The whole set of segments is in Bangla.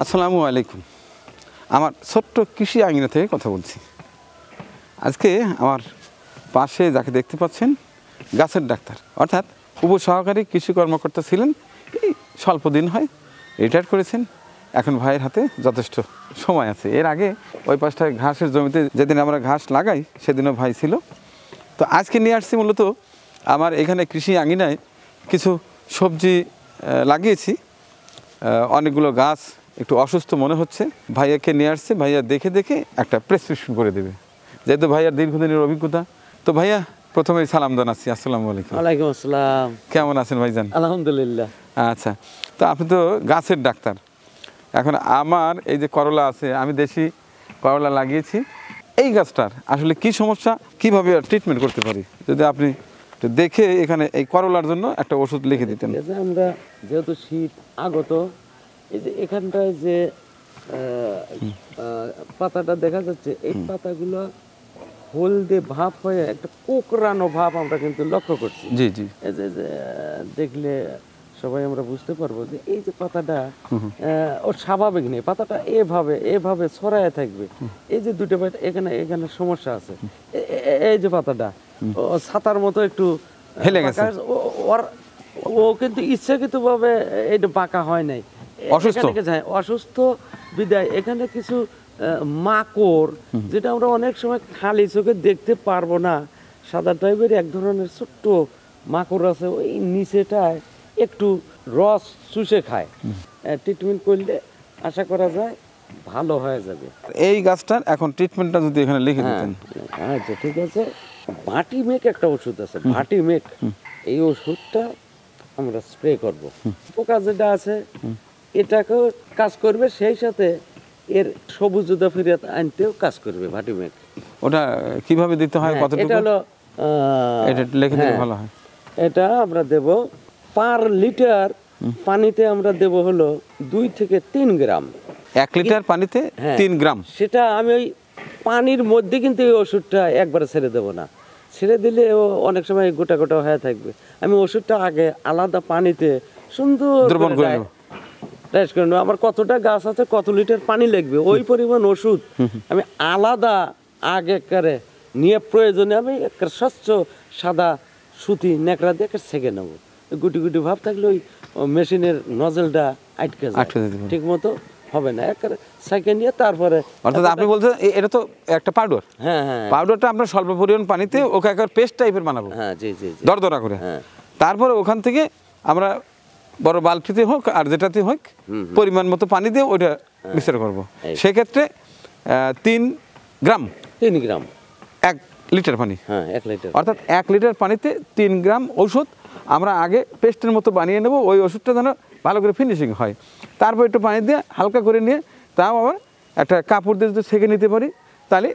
আসসালামু আলাইকুম। আমার ছোট্ট কৃষি আঙিনা থেকে কথা বলছি। আজকে আমার পাশে যাকে দেখতে পাচ্ছেন গাছের ডাক্তার, অর্থাৎ উপসহকারী কৃষি কর্মকর্তা ছিলেন, এই স্বল্প দিন হয় রিটায়ার করেছেন। এখন ভাইয়ের হাতে যথেষ্ট সময় আছে। এর আগে ওই পাশটায় ঘাসের জমিতে যেদিন আমরা ঘাস লাগাই সেদিনও ভাই ছিল। তো আজকে নিয়ে আসছি মূলত আমার এখানে কৃষি আঙিনায় কিছু সবজি লাগিয়েছি। অনেকগুলো গাছ একটু অসুস্থ মনে হচ্ছে, ভাইয়াকে নিয়ে আসছে। ভাইয়া দেখে দেখে একটা প্রেসক্রিপশন করে দেবে, যেহেতু ভাইয়ার দীর্ঘদিনের অভিজ্ঞতা। তো ভাইয়া প্রথমেই সালাম জানাচ্ছি, আসসালামু আলাইকুম। ওয়ালাইকুম আসসালাম। কেমন আছেন ভাইজান? আলহামদুলিল্লাহ। আচ্ছা, তো আপনি তো গাছের ডাক্তার। এখন আমার এই যে করলা আছে, আমি দেশি করলা লাগিয়েছি। এই গাছটার আসলে কি সমস্যা, কিভাবে ট্রিটমেন্ট করতে পারি, যদি আপনি দেখে এখানে এই করলার জন্য একটা ওষুধ লিখে দিতেন। আমরা যেহেতু শীত আগত, এই যে এখানটায় যে পাতাটা দেখা যাচ্ছে, এই পাতাগুলো হলদে ভাব হয়ে একটা কোকড়ানো ভাব আমরা কিন্তু লক্ষ্য করছি। জি জি, এই যে দেখলে সবাই আমরা বুঝতে পারবো যে এই যে পাতাটা ওর স্বাভাবিক নেই, পাতাটা এভাবে ছড়ায় থাকবে। এই যে দুটো পাতা এখানে এখানে সমস্যা আছে। এই যে পাতাটা ও ছাতার মতো একটু হেলে গেছে। ও কিন্তু ইচ্ছাকৃত ভাবে এটা বাঁকা হয় নাই, অসুস্থ। অসুস্থ বিদায় এখানে কিছু মাকড়, যেটা আমরা অনেক সময় খালি চোখে দেখতে পারবো না, সাদা টাইপের এক ধরনের ছোট্ট মাকড় আছে, ওই নিচেটায় একটু রস চুষে খায়। ট্রিটমেন্ট করলে আশা করা যায় ভালো হয়ে যাবে। এই গাছটার এখন ট্রিটমেন্টটা যদি এখানে লিখে দিতেন। আচ্ছা ঠিক আছে। ভাটি মেক একটা ওষুধ আছে, ভাটি মেক। এই ওষুধটা আমরা স্প্রে করব। পোকা যেটা আছে এটাকেও কাজ করবে, সেই সাথে এর সবুজতা ফিরিয়ে আনতেও কাজ করবে ভাটি মেক। ওটা কিভাবে দিতে হয়, কতটুকু? এটা হলো এটা লিখে দিলে ভালো হয়। এটা আমরা দেব পার লিটার পানিতে, আমরা দেব হলো 2 থেকে 3 গ্রাম। 1 লিটার পানিতে 3 গ্রাম। সেটা আমি ওই পানির মধ্যে কিন্তু এই ওষুধটা একবারে ছেড়ে দেবো না, ছেড়ে দিলে ও অনেক সময় গোটা গোটা হয়ে থাকবে। আমি ওষুধটা আগে আলাদা পানিতে সুন্দর দ্রবণ করে নেব। আমার কতটা গাছ আছে, কত লিটার পানি লাগবে, ওই পরিমাণ ওষুধ আমি আলাদা আগে করে নিয়ে প্রয়োজনে আমি একটা স্বচ্ছ সাদা সুতি ন্যাকড়া দিয়ে ছেঁকে নেবো। গুটি গুটি ভাব থাকলে ওই মেশিনের নজলটা আটকে যায়, ঠিক মতো হবে না। একবারে ছেঁকে নিয়ে তারপরে, অর্থাৎ আপনি বলছেন এটা তো একটা পাউডার। হ্যাঁ হ্যাঁ, পাউডারটা আমরা স্বল্প পরিমাণ পানিতে ওকে একবার পেস্ট টাইপের বানাবো। হ্যাঁ জি জি জি, দরদরা করে। হ্যাঁ। তারপরে ওখান থেকে আমরা বড় বালতিতে হোক আর যেটাতে হোক পরিমাণ মতো পানি দিয়ে ওটা মিশ্র করব। সেক্ষেত্রে 3 গ্রাম 3 গ্রাম 1 লিটার পানি। হ্যাঁ 1 লিটার, অর্থাৎ 1 লিটার পানিতে 3 গ্রাম ওষুধ আমরা আগে পেস্টের মতো বানিয়ে নেব। ওই ওষুধটা যেন ভালো করে ফিনিশিং হয়। তারপর একটু পানি দিয়ে হালকা করে নিয়ে তাও আবার একটা কাপড় দিয়ে যদি ছেঁকে নিতে পারি তাহলে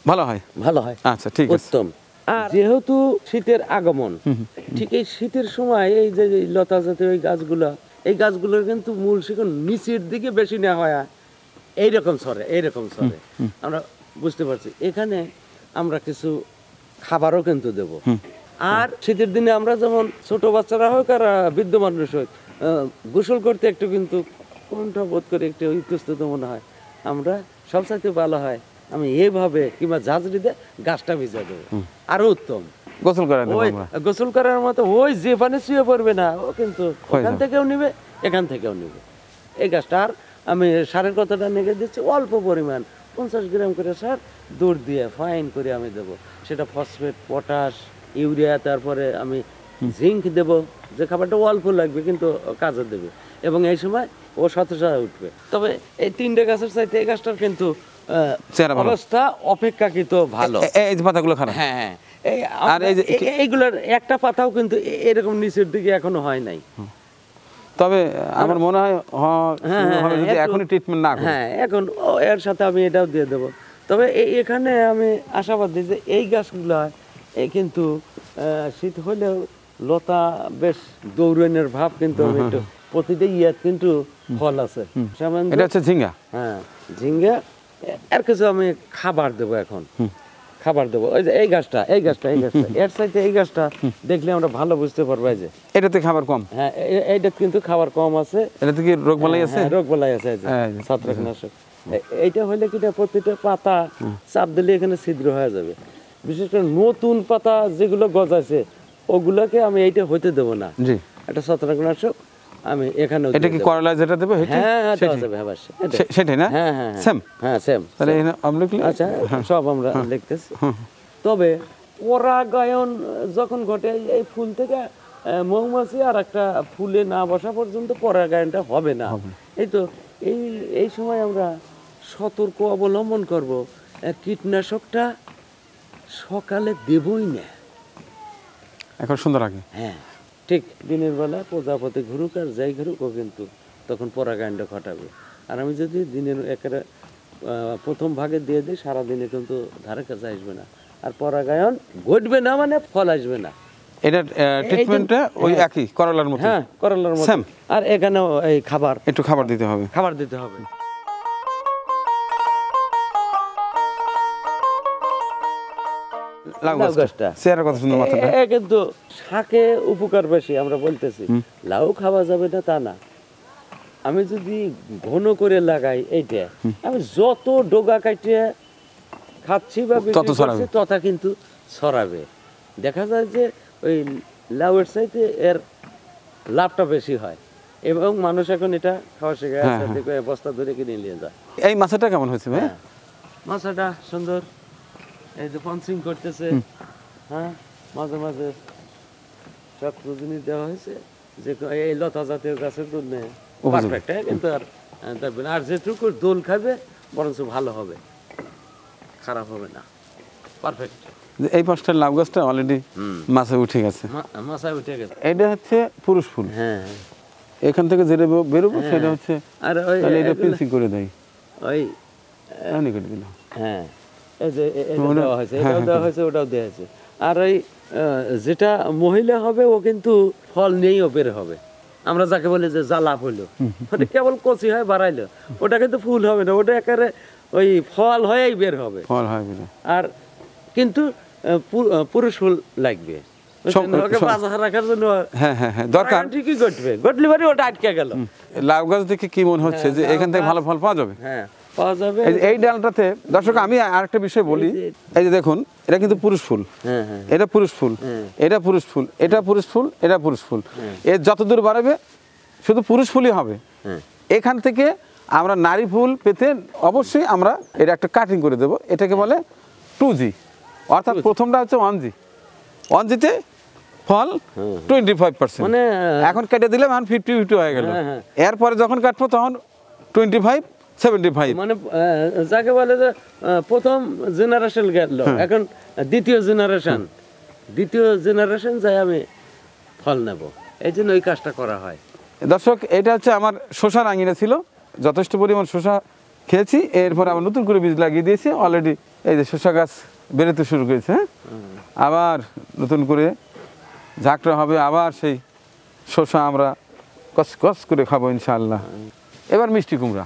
ভালো হয়। ভালো হয়। আচ্ছা ঠিক আছে। উত্তম। আর যেহেতু শীতের আগমন, ঠিক এই শীতের সময় এই যে লতা জাতীয় এই গাছগুলোর কিন্তু মূল শিকড় নিচের দিকে বেশি নেওয়া হয়, এইরকম সরে আমরা বুঝতে পারছি। এখানে আমরা কিছু খাবারও কিন্তু দেব। আর শীতের দিনে আমরা যেমন ছোট বাচ্চারা হোক আর বৃদ্ধ মানুষ হোক, গোসল করতে একটু কিন্তু কোনটা বোধ করে একটু ইতস্তত মনে হয়, আমরা সবচাইতে ভালো হয় আমি এইভাবে কিংবা ঝাঁঝরি দিয়ে গাছটা ভিজা দেবো, আরো উত্তম। গোসল করা দেব ওই আমরা। গোসল করার মতো ওই যে পানি শুয়ে পড়বে না, ও কিন্তু ওখান থেকেও নিবে, এখান থেকেও নিবে এই গাছটা। আর আমি সারের কতটা নেগে দিচ্ছি, অল্প পরিমাণ 50 গ্রাম করে সার দূর দিয়ে ফাইন করে আমি দেবো। সেটা ফসফেট, পটাশ, ইউরিয়া, তারপরে আমি জিঙ্ক দেব, যে খাবারটা অল্প লাগবে কিন্তু কাজে দেবে, এবং এই সময় ও সতেজ হয়ে উঠবে। তবে এই 3টে গাছের চাইতে এই গাছটার কিন্তু অবস্থা অপেক্ষাকৃত ভালো। এই যে পাতাগুলো খারাপ। হ্যাঁ হ্যাঁ, আর এইগুলোর একটা পাতাও কিন্তু এরকম নিচের দিকে এখনো হয় নাই। তবে আমার মনে হয় যদি এখনই ট্রিটমেন্ট না করি। হ্যাঁ, এখন এর সাথে আমি এটাও দিয়ে দেবো। তবে এখানে আমি আশাবাদী যে এই গাছগুলো কিন্তু শীত হলেও লতা বেশ দৌড়ানোর ভাব কিন্তু আমি একটু প্রতিটা ইয়াত কিন্তু ফল আছে। এটা হচ্ছে ঝিঙ্গা। হ্যাঁ ঝিঙ্গা, আর কিছু আমি খাবার দেবো এখন। খাবার দেবো। ওই যে এই গাছটা এর সাথে এই গাছটা দেখলে আমরা ভালো বুঝতে পারবো। এই যে এটাতে খাবার কম, হ্যাঁ, এইটা কিন্তু খাবার কম আছে। এটাতে কি রোগ বালাই আছে? হ্যাঁ, রোগ বালাই আছে। এই যে এই যে, ছত্রাকনাশক। এইটা হইলে কিটা প্রতিটা পাতা চাপ দিলে এখানে ছিদ্র হয়ে যাবে। বিশেষ করে নতুন পাতা যেগুলো গজাইছে ওগুলোকে আমি এইটা হইতে দেবো না। জি, একটা ছত্রাকনাশক আমি এখানে। এটা কি করলা যেটা দেবে সেটা? হ্যাঁ হ্যাঁ, দেওয়া যাবে। হ্যাঁ, সেটাই না? হ্যাঁ হ্যাঁ সেম। হ্যাঁ, সেম। তাহলে এখানে আমরা লিখলে আচ্ছা, সব আমরা লিখতেছি। তবে পরাগায়ন যখন ঘটে এই ফুল থেকে মৌমাছি আর একটা ফুলে না বসা পর্যন্ত পরাগায়নটা হবে না। এই তো এই এই সময় আমরা সতর্ক অবলম্বন করব। কীটনাশকটা সকালে দেবই না। এখন সুন্দর আগে। হ্যাঁ, ঠিক দিনের বেলা প্রজাপতি ঘুরুক আর যাই ঘুরুক ও কিন্তু তখন পরাগায়নটা ঘটাবে। আর আমি যদি দিনের একেবারে প্রথম ভাগে দিয়ে দিই সারাদিনে কিন্তু ধারে কাছে আসবে না। আর পরাগায়ন ঘটবে না মানে ফল আসবে না। এটা ট্রিটমেন্টটা ওই একই করলার মতো? হ্যাঁ, করলার মতো। Same। আর এখানেও এই খাবার একটু খাবার দিতে হবে। খাবার দিতে হবে। লাউ লাউ গাছটা গাছটা চেহারা কত সুন্দর মাথাটা। কিন্তু শাকে উপকার বেশি আমরা বলতেছি। লাউ খাওয়া যাবে না তা না। আমি যদি ঘন করে লাগাই এইটা, আমি যত ডগা কাটিয়ে খাচ্ছি বা বিক্রি তত ছড়াবে। করছি তত কিন্তু ছড়াবে। দেখা যায় যে ওই লাউয়ের চাইতে এর লাভটা বেশি হয় এবং মানুষ এখন এটা খাওয়া শিখে হ্যাঁ, গেছে। দেখবে বস্তা ধরে কিনে নিয়ে যায়। এই মাছটা কেমন হয়েছে ভাই? হ্যাঁ, মাছটা সুন্দর। এই যে পঞ্চিং করতেছে। হ্যাঁ, মাঝে মাঝে সব জিনিস দেওয়া হয়েছে যে এই লতা জাতীয় গাছের জন্য পারফেক্ট। কিন্তু আর দেখবেন আর যেটুকু দোল খাবে বরঞ্চ ভালো হবে, খারাপ হবে না, পারফেক্ট। যে এই পাশটা লাউ গাছটা অলরেডি মাছে উঠে গেছে। মাথায় উঠে গেছে। এটা হচ্ছে পুরুষ ফুল। হ্যাঁ, এখান থেকে যেটা বেরোবো সেটা হচ্ছে, আর ওই তাহলে এটা পিলসিং করে দেয়। ওই এমনি কেটে দিল। হ্যাঁ, এই যে এটা দেওয়া হয়েছে, এটাও দেওয়া হয়েছে, ওটাও দেওয়া হয়েছে। আর ওই যেটা মহিলা হবে ও কিন্তু ফল নিয়েও বের হবে। আমরা যাকে বলি যে জ্বালা হইলো, মানে কেবল কচি হয় বাড়াইলো, ওটা কিন্তু ফুল হবে না, ওটা একেবারে ওই ফল হয়েই বের হবে। ফল হয় বলে। আর কিন্তু পুরুষ ফুল লাগবে ওকে বাঁচা রাখার জন্য। হ্যাঁ হ্যাঁ হ্যাঁ, দরকার। ঠিকই ঘটবে, ঘটলে বাড়ি ওটা আটকে গেল। লাউ গাছ দেখে কি মনে হচ্ছে যে এখান থেকে ভালো ফল পাওয়া যাবে? হ্যাঁ, পাওয়া যাবে। এই ডালটাতে দর্শক আমি আরেকটা বিষয় বলি। এই যে দেখুন, এটা কিন্তু পুরুষ ফুল। হ্যাঁ হ্যাঁ, এটা পুরুষ ফুল, এটা পুরুষ ফুল, এটা পুরুষ ফুল, এটা পুরুষ ফুল। এর যত দূর বাড়াবে শুধু পুরুষ ফুলই হবে। এখান থেকে আমরা নারী ফুল পেতে অবশ্যই আমরা এটা একটা কাটিং করে দেব। এটাকে বলে 2G, অর্থাৎ প্রথমটা হচ্ছে 1G। 1Gতে ফল 25%, মানে এখন কেটে দিলে 50-50 হয়ে গেল। এরপরে যখন কাটবো তখন 25-75। মানে যাকে বলে যে প্রথম জেনারেশন গেল, এখন দ্বিতীয় জেনারেশন যাই আমি ফল নেব, এই জন্য ওই কাজটা করা হয়। দর্শক, এটা হচ্ছে আমার শসার আঙিনা ছিল, যথেষ্ট পরিমাণ শসা খেয়েছি। এরপর আবার নতুন করে বীজ লাগিয়ে দিয়েছি অলরেডি। এই যে শসা গাছ বেরোতে শুরু করেছে। হ্যাঁ, আবার নতুন করে ঝাঁকড়া হবে, আবার সেই শসা আমরা কস করে খাবো ইনশাআল্লাহ। এবার মিষ্টি কুমড়া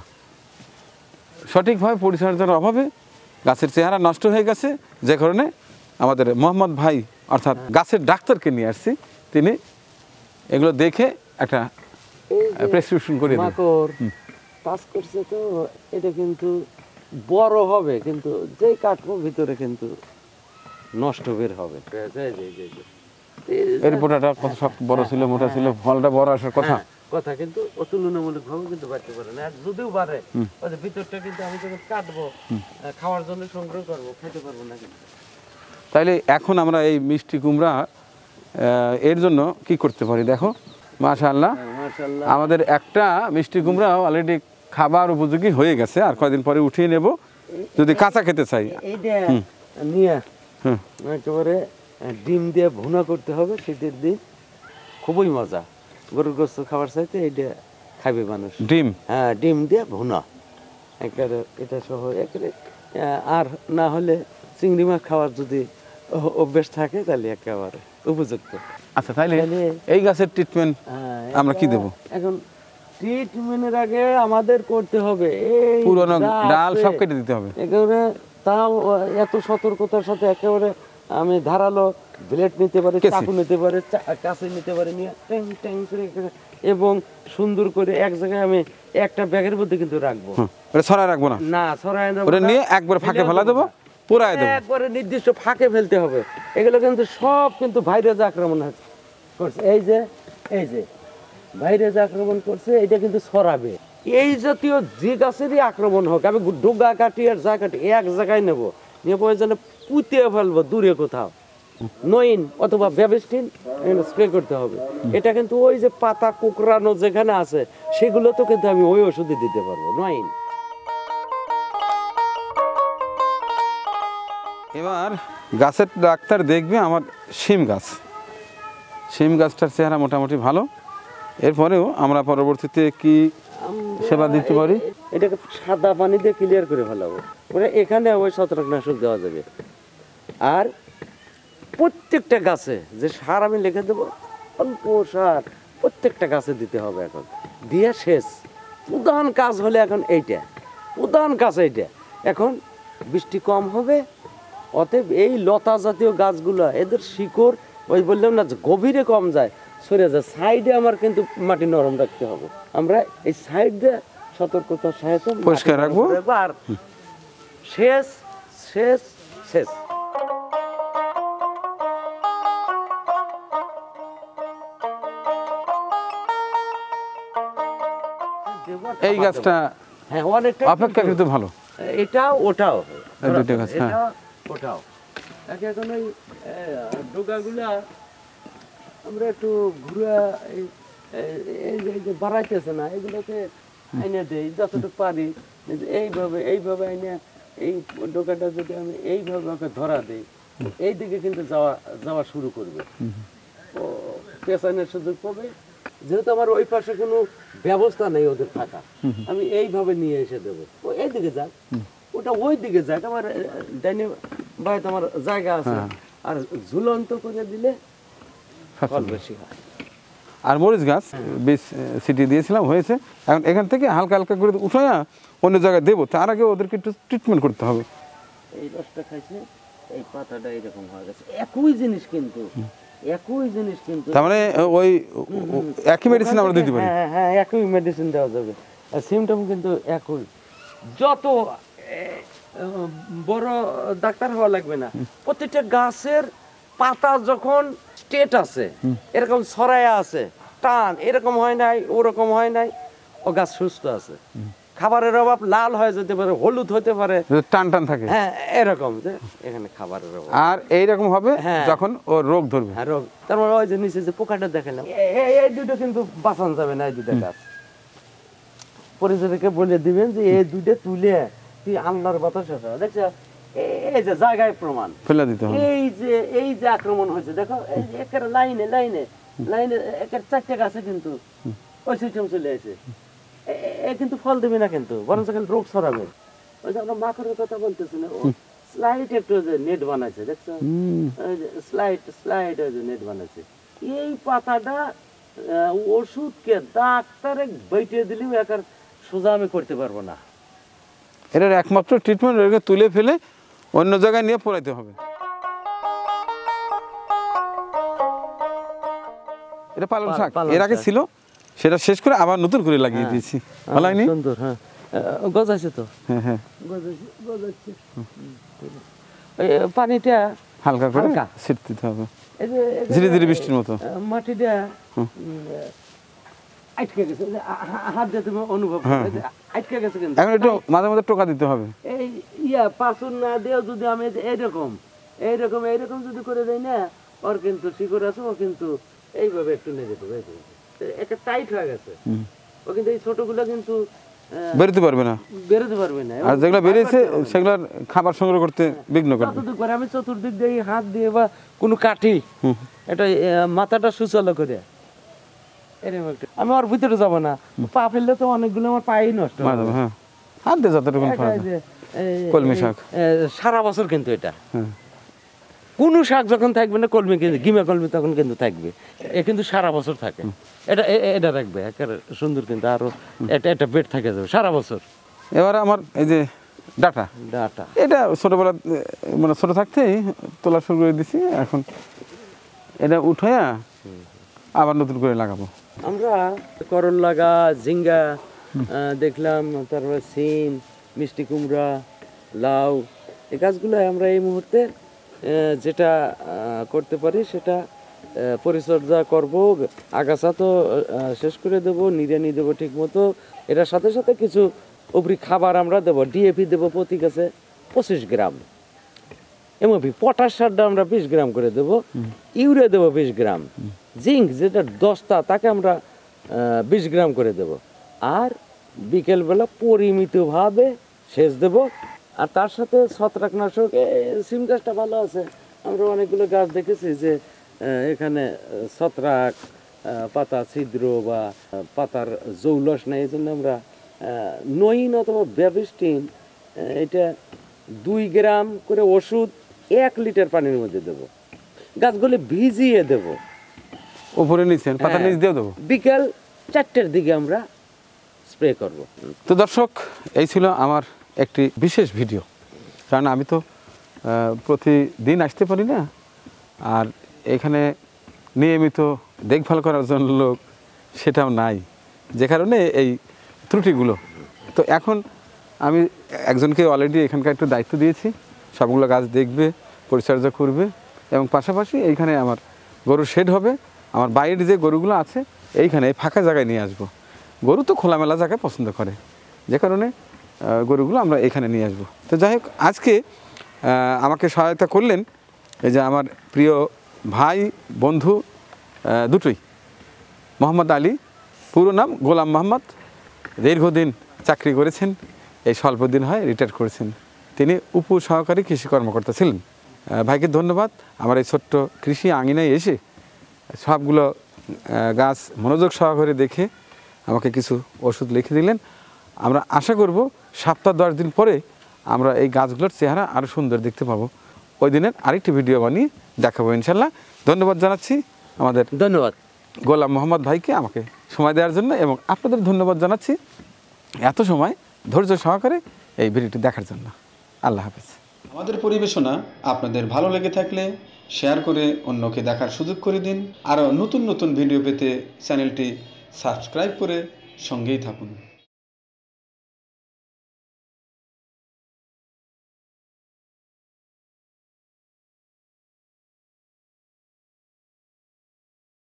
সঠিকভাবে পরিচর্যার অভাবে গাছের চেহারা নষ্ট হয়ে গেছে, যে কারণে আমাদের মোহাম্মদ ভাই অর্থাৎ গাছের ডাক্তারকে নিয়ে আসছি। তিনি এগুলো দেখে একটা প্রেসক্রিপশন করে দেন। মাকড় পাস করছে তো এটা কিন্তু বড় হবে, কিন্তু যেই কাটবো ভিতরে কিন্তু নষ্ট বের হবে। এর পোটাটা কত শক্ত বড় ছিল, মোটা ছিল, ফলটা বড় আসার কথা। কথা কিন্তু তুলনামূলক ভাবে কিন্তু বাড়তে পারে না। আর যদিও বাড়ে ওই যে ভিতরটা কিন্তু আমি যখন কাটবো খাওয়ার জন্য সংগ্রহ করবো, খেতে পারবো না কিন্তু। তাইলে এখন আমরা এই মিষ্টি কুমড়া এর জন্য কি করতে পারি? দেখো মাশাআল্লাহ, মাশাআল্লাহ, আমাদের একটা মিষ্টি কুমড়া অলরেডি খাবার উপযোগী হয়ে গেছে। আর কয়দিন পরে উঠিয়ে নেব যদি কাঁচা খেতে চাই। এইটা নিয়ে একেবারে ডিম দিয়ে ভুনা করতে হবে শীতের দিন, খুবই মজা। গরুর গোস্ত খাবার চাইতে এইটা খাবে মানুষ। ডিম, হ্যাঁ, ডিম দিয়ে ভুনা একেবারে এটা সহ একেবারে। আর না হলে চিংড়ি মাছ খাওয়ার যদি অভ্যেস থাকে তাহলে একেবারে উপযুক্ত। আচ্ছা, তাইলে এই গাছের ট্রিটমেন্ট আমরা কি দেব? এখন ট্রিটমেন্টের আগে আমাদের করতে হবে এই পুরনো ডাল সব কেটে দিতে হবে। একেবারে তাও এত সতর্কতার সাথে একেবারে আমি ধারালো ব্লেড নিতে পারি, কেঁচি। চাকু নিতে পারি, কাছে নিতে পারি, নিয়ে ট্যাং ট্যাং করে এবং সুন্দর করে এক জায়গায় আমি একটা ব্যাগের মধ্যে কিন্তু রাখবো। ওটা ছড়ায় রাখবো না, না ছড়ায় দেবো ওটা না, নিয়ে একবার ফাঁকে ফেলা দেবো, পুরাই দেবো। একবারে নির্দিষ্ট ফাঁকে ফেলতে হবে। এগুলো কিন্তু সব কিন্তু ভাইরাস আক্রমণ করছে। এই যে ভাইরাস আক্রমণ করছে, এটা কিন্তু ছড়াবে। এই জাতীয় যে গাছেরই আক্রমণ হোক, আমি ডোগা কাটি আর যা কাটি এক জায়গায় নেবো, নিয়ে প্রয়োজনে পুঁতে ফেলবো দূরে কোথাও, নইন অথবা ব্যাবিস্টিন স্প্রে করতে হবে। এটা কিন্তু ওই যে পাতা কুকরানো যেখানে আছে সেগুলো তো কিন্তু আমি ওই ওষুধই দিতে পারবো, নইন। এবার গাছের ডাক্তার দেখবে আমার শিম গাছটার চেহারা মোটামুটি ভালো। এরপরেও আমরা পরবর্তীতে কি সেবা দিতে পারি? এটাকে সাদা পানি দিয়ে ক্লিয়ার করে ফেলাবো, পরে এখানে ওই ছত্রাকনাশক দেওয়া যাবে। আর প্রত্যেকটা গাছে যে সার আমি লিখে দেবো, অল্প সার প্রত্যেকটা গাছে দিতে হবে। এখন দিয়ে শেষ প্রধান কাজ হলে এখন এইটা, প্রধান কাজ এইটা। এখন বৃষ্টি কম হবে, অতএব এই লতা জাতীয় গাছগুলো এদের শিকড় ওই বললাম না যে গভীরে কম যায়, সরে যায়। সাইডে আমার কিন্তু মাটি নরম রাখতে হবে। আমরা এই সাইডে সতর্কতার সাহায্যে পরিষ্কার রাখবো। আর শেষ শেষ শেষ। এই গাছটা হ্যাঁ অনেকটা অপেক্ষাকৃত ভালো। এটাও ওটাও এই দুইটা গাছ, হ্যাঁ। এটা ওটাও এখন ওই ডোকাগুলা আমরা একটু ঘুরে এই যে বাড়াইতেছে না, এগুলোকে এনে দেই যতটুকু পারি। এইভাবে এনে এই ডোকাটা যদি আমি এইভাবে ওকে ধরা দিই, এই দিকে কিন্তু যাওয়া শুরু করবে, ও পেছানোর সুযোগ পাবে। যেহেতু আমার ওই পাশে কোনো ব্যবস্থা নেই ওদের থাকা, আমি এইভাবে নিয়ে এসে দেবো, ও এই দিকে যাক, ওটা ওই দিকে যাক, আমার ডাইনে বাড়িতে আমার জায়গা আছে। আর ঝুলন্ত করে দিলে ফল বেশি হয়। আর মরিচ গাছ বীজ সিটি দিয়েছিলাম, হয়েছে। এখন এখান থেকে হালকা হালকা করে উঠায়া অন্য জায়গায় দেবো, তার আগে ওদেরকে একটু ট্রিটমেন্ট করতে হবে। এই রসটা খাইছে, এই পাতাটা এরকম হয়ে গেছে, একই জিনিস কিন্তু তার মানে ওই একই মেডিসিন আমরা দিতে পারি। হ্যাঁ হ্যাঁ একই মেডিসিন দেওয়া যাবে, আর সিমটম কিন্তু একই। যত বড় ডাক্তার হওয়া লাগবে না, প্রত্যেকটা গাছের পাতা যখন স্টেট আছে, এরকম ছড়ায়া আছে, টান এরকম হয় নাই, ওরকম হয় নাই, ও গাছ সুস্থ আছে। খাবারের অভাব, লাল হয়ে যেতে পারে, হলুদ হতে পারে, টান টান থাকে, হ্যাঁ এরকম যে এখানে খাবারের অভাব। আর এইরকম হবে যখন ও রোগ ধরবে। হ্যাঁ রোগ, তার মানে ওই যে নিচে যে পোকাটা দেখালাম, এই দুটো কিন্তু বাঁচানো যাবে না। এই দুটো গাছ পরিচয়কে বলে দিবেন যে এই দুটো তুলে তুই আল্লাহর বাতাসে দেখছো, এই যে জায়গায় প্রমাণ ফেলে দিতে হবে। এই যে আক্রমণ হয়েছে দেখো, একের লাইনে লাইনে লাইনে একের চারটে গাছে কিন্তু ওই সিস্টেম চলে আসে। এ কিন্তু ফল দেবে না, কিন্তু বরঞ্চ রোগ ছড়াবে। ওই যে আমরা মাকড়ের কথা বলতেছি না, ও স্লাইড একটু যে নেট বানাইছে দেখছো, স্লাইড ওই যে নেট বানাইছে। এই পাতাটা ওষুধকে ডাক্তারে বইটে দিলেও একার সোজা আমি করতে পারবো না। এটার একমাত্র ট্রিটমেন্ট ওটাকে তুলে ফেলে অন্য জায়গায় নিয়ে পড়াইতে হবে। এটা পালং শাক এর আগে ছিল, সেটা শেষ করে আবার নতুন করে লাগিয়ে দিয়েছি। ভালো হয়নি? সুন্দর, হ্যাঁ গজাইছে তো, হ্যাঁ হ্যাঁ গজাচ্ছে। পানিটা হালকা করে হালকা ছিট দিতে হবে, এই যে ধীরে ধীরে বৃষ্টির মতো। মাটিটা আটকে গেছে, হাত দিয়ে তুমি অনুভব করো, আটকে গেছে। কিন্তু এখন একটু মাঝে মাঝে টোকা দিতে হবে। এই পাথর না দিয়েও যদি আমি এইরকম যদি করে দেয় না, ওর কিন্তু শিকড় আছে, ও কিন্তু এইভাবে একটু নিয়ে যেতে হবে, একটা টাইট হয়ে গেছে, ও কিন্তু এই ছোটগুলো কিন্তু বেরোতে পারবে না, আর যেগুলো বেরিয়েছে সেগুলোর খাবার সংগ্রহ করতে বিঘ্ন করবে। যতটুকু পারে আমি চতুর্দিক দিয়ে হাত দিয়ে বা কোনো কাঠি এটা মাথাটা সুচালো করে এরকম একটা, আমি ওর ভিতরে যাবো না, পা ফেললে তো অনেকগুলো আমার পাই নষ্ট হবে। হ্যাঁ হাত দিয়ে যতটুকু কলমি শাক সারা বছর কিন্তু এটা কোনো শাক যখন থাকবে না, কলমি কিন্তু গিমা কলমি তখন কিন্তু থাকবে, এ কিন্তু সারা বছর থাকে। এটা রাখবে একেবারে সুন্দর, কিন্তু আরো এটা বেড থাকে যাবে সারা বছর। এবারে আমার এই যে ডাটা ডাটা। এটা ছোটোবেলা মানে ছোটো থাকতেই তোলা শুরু করে দিছি, এখন এটা উঠাইয়া আবার নতুন করে লাগাবো। আমরা করল্লা গাছ, ঝিঙ্গা দেখলাম, তারপরে সিম, মিষ্টি কুমড়া, লাউ, এই গাছগুলো আমরা এই মুহূর্তে যেটা করতে পারি সেটা পরিচর্যা করব। আগাছা তো শেষ করে দেবো, নিড়ানি দেবো ঠিক মতো। এটার সাথে সাথে কিছু উপরি খাবার আমরা দেবো। ডিএপি দেবো প্রতি গাছে 25 গ্রাম, এমপি পটাশ সারটা আমরা 20 গ্রাম করে দেবো, ইউরিয়া দেবো 20 গ্রাম, জিঙ্ক যেটা 10টা তাকে আমরা 20 গ্রাম করে দেব। আর বিকেলবেলা পরিমিতভাবে সেচ দেব। আর তার সাথে ছত্রাকনাশক, সিম গাছটা ভালো আছে, আমরা অনেকগুলো গাছ দেখেছি যে এখানে ছত্রাক, পাতা ছিদ্র বা পাতার জৌলস নেই, এই জন্য আমরা নইন অথবা ব্যাবিস্টিন এটা 2 গ্রাম করে ওষুধ 1 লিটার পানির মধ্যে দেব, গাছগুলি ভিজিয়ে দেব। উপরে নিচে পাতা নিচ দিয়েও দেবো। বিকেল 4টের দিকে আমরা স্প্রে করব। তো দর্শক, এই ছিল আমার একটি বিশেষ ভিডিও, কারণ আমি তো প্রতিদিন আসতে পারি না, আর এখানে নিয়মিত দেখভাল করার জন্য লোক সেটাও নাই, যে কারণে এই ত্রুটিগুলো। তো এখন আমি একজনকে অলরেডি এখানকার একটু দায়িত্ব দিয়েছি, সবগুলো গাছ দেখবে, পরিচর্যা করবে, এবং পাশাপাশি এইখানে আমার গরুর শেড হবে। আমার বাইরের যে গরুগুলো আছে এইখানে ফাঁকা জায়গায় নিয়ে আসবো। গরু তো খোলামেলা জায়গায় পছন্দ করে, যে কারণে গরুগুলো আমরা এখানে নিয়ে আসবো। তো যাই হোক, আজকে আমাকে সহায়তা করলেন এই যে আমার প্রিয় ভাই বন্ধু দুটোই, মোহাম্মদ আলী, পুরো নাম গোলাম মোহাম্মদ, দীর্ঘদিন চাকরি করেছেন, এই স্বল্প দিন হয় রিটায়ার করেছেন। তিনি উপসহকারী কৃষি কর্মকর্তা ছিলেন। ভাইকে ধন্যবাদ, আমার এই ছোট্ট কৃষি আঙিনায় এসে সবগুলো গাছ মনোযোগ সহকারে দেখে আমাকে কিছু ওষুধ লিখে দিলেন। আমরা আশা করব সপ্তাহ 10 দিন পরে আমরা এই গাছগুলোর চেহারা আরও সুন্দর দেখতে পাবো। ওই দিনের আরেকটি ভিডিও বানিয়ে দেখাবো ইনশাল্লাহ। ধন্যবাদ জানাচ্ছি আমাদের ধন্যবাদ গোলাম মোহাম্মদ ভাইকে আমাকে সময় দেওয়ার জন্য, এবং আপনাদের ধন্যবাদ জানাচ্ছি এত সময় ধৈর্য সহকারে এই ভিডিওটি দেখার জন্য। আল্লাহ হাফেজ। আমাদের পরিবেশনা আপনাদের ভালো লেগে থাকলে শেয়ার করে অন্যকে দেখার সুযোগ করে দিন। আরও নতুন নতুন ভিডিও পেতে চ্যানেলটি সাবস্ক্রাইব করে সঙ্গেই থাকুন।